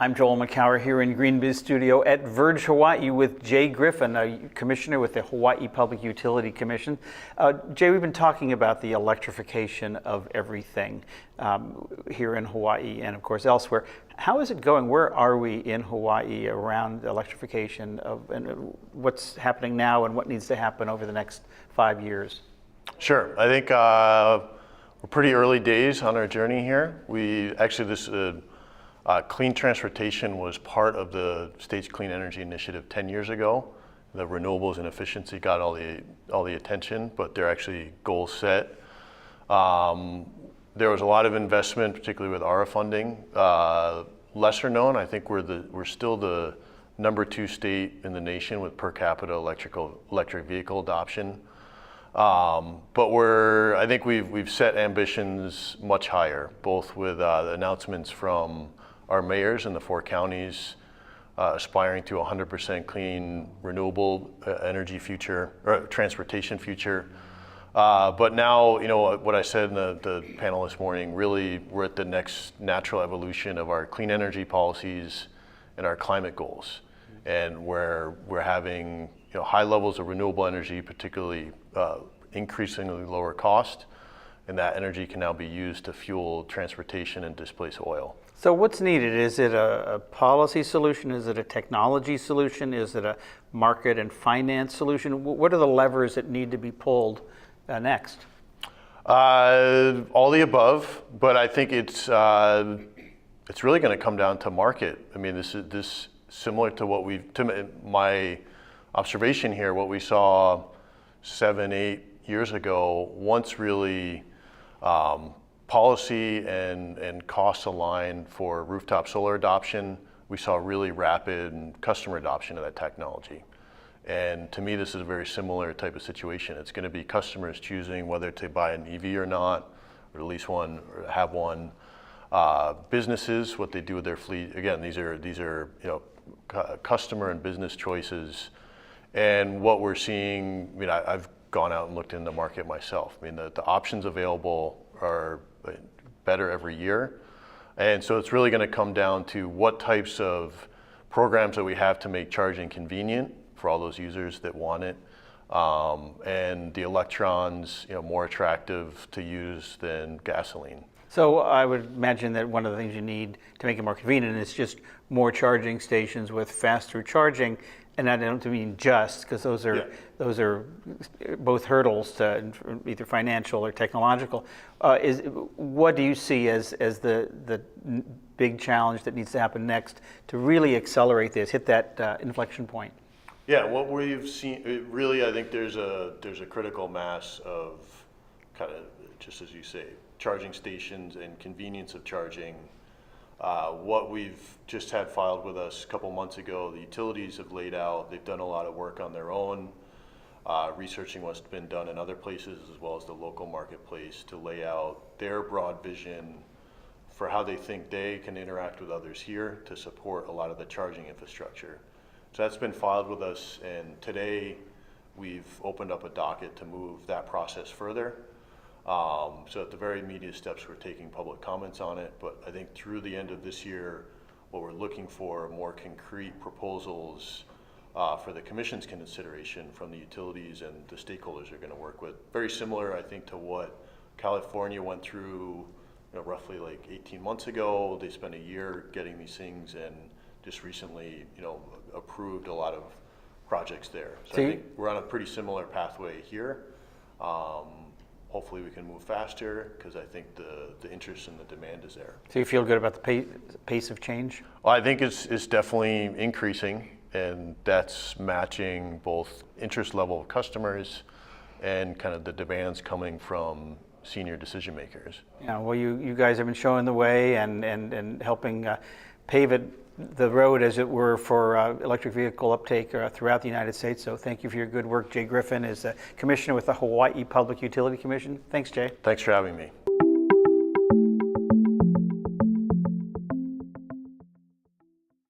I'm Joel McCower here in Green Biz Studio at Verge, Hawaii with Jay Griffin, a commissioner with the Hawaii Public Utility Commission. Jay, we've been talking about the electrification of everything here in Hawaii and of course elsewhere. How is it going? Where are we in Hawaii around the electrification and what's happening now and what needs to happen over the next 5 years? Sure. I think we're pretty early days on our journey here. Clean transportation was part of the state's clean energy initiative 10 years ago. The renewables and efficiency got all the attention, but they're actually goals set. There was a lot of investment, particularly with ARA funding. Lesser known, I think we're still the #2 state in the nation with per capita electric vehicle adoption. But I think we've set ambitions much higher, both with the announcements from our mayors in the 4 counties aspiring to 100% clean, renewable energy future, or transportation future. But now, what I said in the panel this morning, really we're at the next natural evolution of our clean energy policies and our climate goals. And where we're having high levels of renewable energy, particularly increasingly lower cost, and that energy can now be used to fuel transportation and displace oil. So what's needed? Is it a policy solution? Is it a technology solution? Is it a market and finance solution? What are the levers that need to be pulled next? All the above, but I think it's really going to come down to market. I mean, this similar to my observation here, what we saw 7-8 years ago. Once really policy and costs aligned for rooftop solar adoption, we saw really rapid customer adoption of that technology. And to me, this is a very similar type of situation. It's going to be customers choosing whether to buy an EV or not, or at least one, or have one. Businesses, what they do with their fleet. Again, these are customer and business choices. And what we're seeing, I've gone out and looked in the market myself. The options available are better every year. And so it's really going to come down to what types of programs that we have to make charging convenient for all those users that want it, and the electrons more attractive to use than gasoline. So I would imagine that one of the things you need to make it more convenient is just more charging stations with faster charging. And I don't mean just, because those are both hurdles to either financial or technological. What do you see as the big challenge that needs to happen next to really accelerate this, hit that inflection point? Yeah, what we've seen, really, I think there's a critical mass of kind of, just as you say, charging stations and convenience of charging. What we've just had filed with us a couple months ago, the utilities have laid out, they've done a lot of work on their own, researching what's been done in other places as well as the local marketplace to lay out their broad vision for how they think they can interact with others here to support a lot of the charging infrastructure. So that's been filed with us, and today we've opened up a docket to move that process further. So at the very immediate steps, we're taking public comments on it, but I think through the end of this year, what we're looking for are more concrete proposals for the Commission's consideration from the utilities and the stakeholders are going to work with. Very similar, I think, to what California went through roughly like 18 months ago. They spent a year getting these things and just recently approved a lot of projects there. So I think we're on a pretty similar pathway here. Hopefully we can move faster because I think the interest and the demand is there. So you feel good about the pace of change? Well, I think it's definitely increasing, and that's matching both interest level of customers and kind of the demands coming from senior decision makers. Yeah, well, you guys have been showing the way and helping pave the road, as it were, for electric vehicle uptake throughout the United States. So thank you for your good work. Jay Griffin is a commissioner with the Hawaii Public Utility Commission. Thanks, Jay. Thanks for having me.